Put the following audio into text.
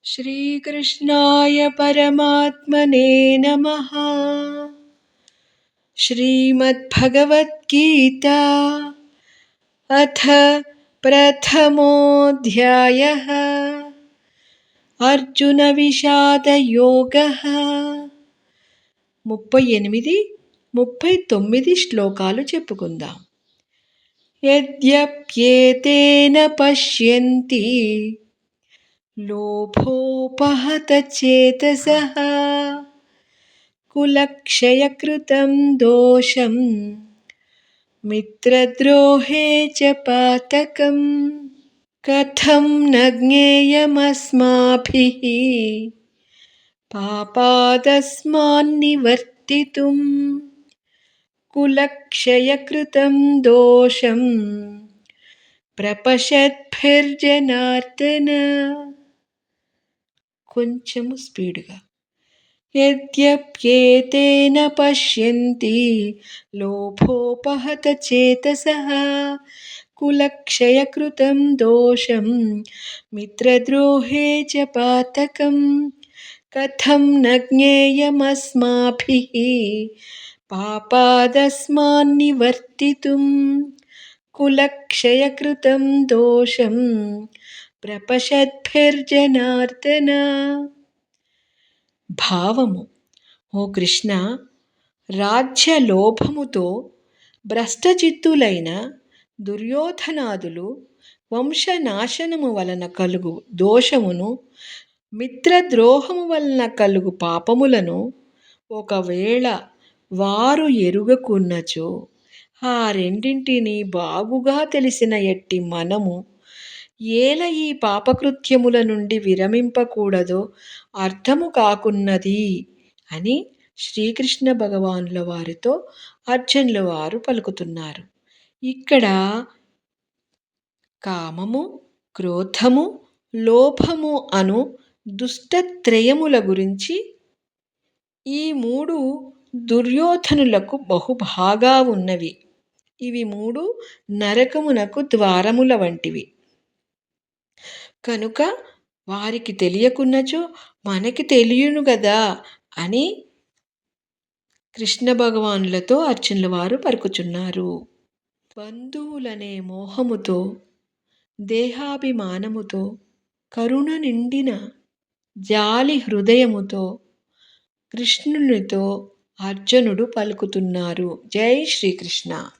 श्रीकृष्णाय परमात्मने नमः। श्रीमद्भगवद्गीता अथ प्रथमोऽध्यायः। अर्जुन विषादयोगः। 38, 39 శ్లోకాలు చెప్పుకుందాం. యద్యప్యేతేన పశ్యంతి లోభోపహత చేతసః కులక్షయకృతం దోషం మిత్రద్రోహే చ పాతకం కథం న జ్ఞేయమస్మాభిః పాపాదస్మాన్నివర్తితుం కులక్షయకృతం దోషం ప్రపశ్యద్భిర్జనార్దన. కొంచెము స్పీడ్గా. యద్యప్యేతేన పశ్యంతి లోభోపహత చేతసః కులక్షయకృతం దోషం మిత్రద్రోహే చ పాతకం కథం న జ్ఞేయమస్మాభిః పాపాదస్మాన్నివర్తితుం కులక్షయకృతం దోషం ప్రపశ్యద్భిర్జనార్దన. భావము: ఓ కృష్ణ, రాజ్య లోభముతో భ్రష్టచిత్తులైన దుర్యోధనాదులు వంశనాశనము వలన కలుగు దోషమును, మిత్రద్రోహము వలన కలుగు పాపములను ఒకవేళ వారు ఎరుగకున్నచో, ఆ రెండింటినీ బాగుగా తెలిసిన ఎట్టి మనము ఏల ఈ పాపకృత్యముల నుండి విరమింపకూడదో అర్థము కాకున్నది అని శ్రీకృష్ణ భగవానుల వారితో అర్జునుల వారు పలుకుతున్నారు. ఇక్కడ కామము, క్రోధము, లోభము అను దుష్టత్రయముల గురించి, ఈ మూడు దుర్యోధనులకు బహుబాగా ఉన్నవి. ఇవి మూడు నరకమునకు ద్వారముల వంటివి. కనుక వారికి తెలియకున్నచో మనకి తెలియను గదా అని కృష్ణ భగవానులతో అర్జునుల వారు పలుకుచున్నారు. బంధువులనే మోహముతో, దేహాభిమానముతో, కరుణ నిండిన జాలి హృదయముతో కృష్ణునితో అర్జునుడు పలుకుతున్నారు. జై శ్రీకృష్ణ.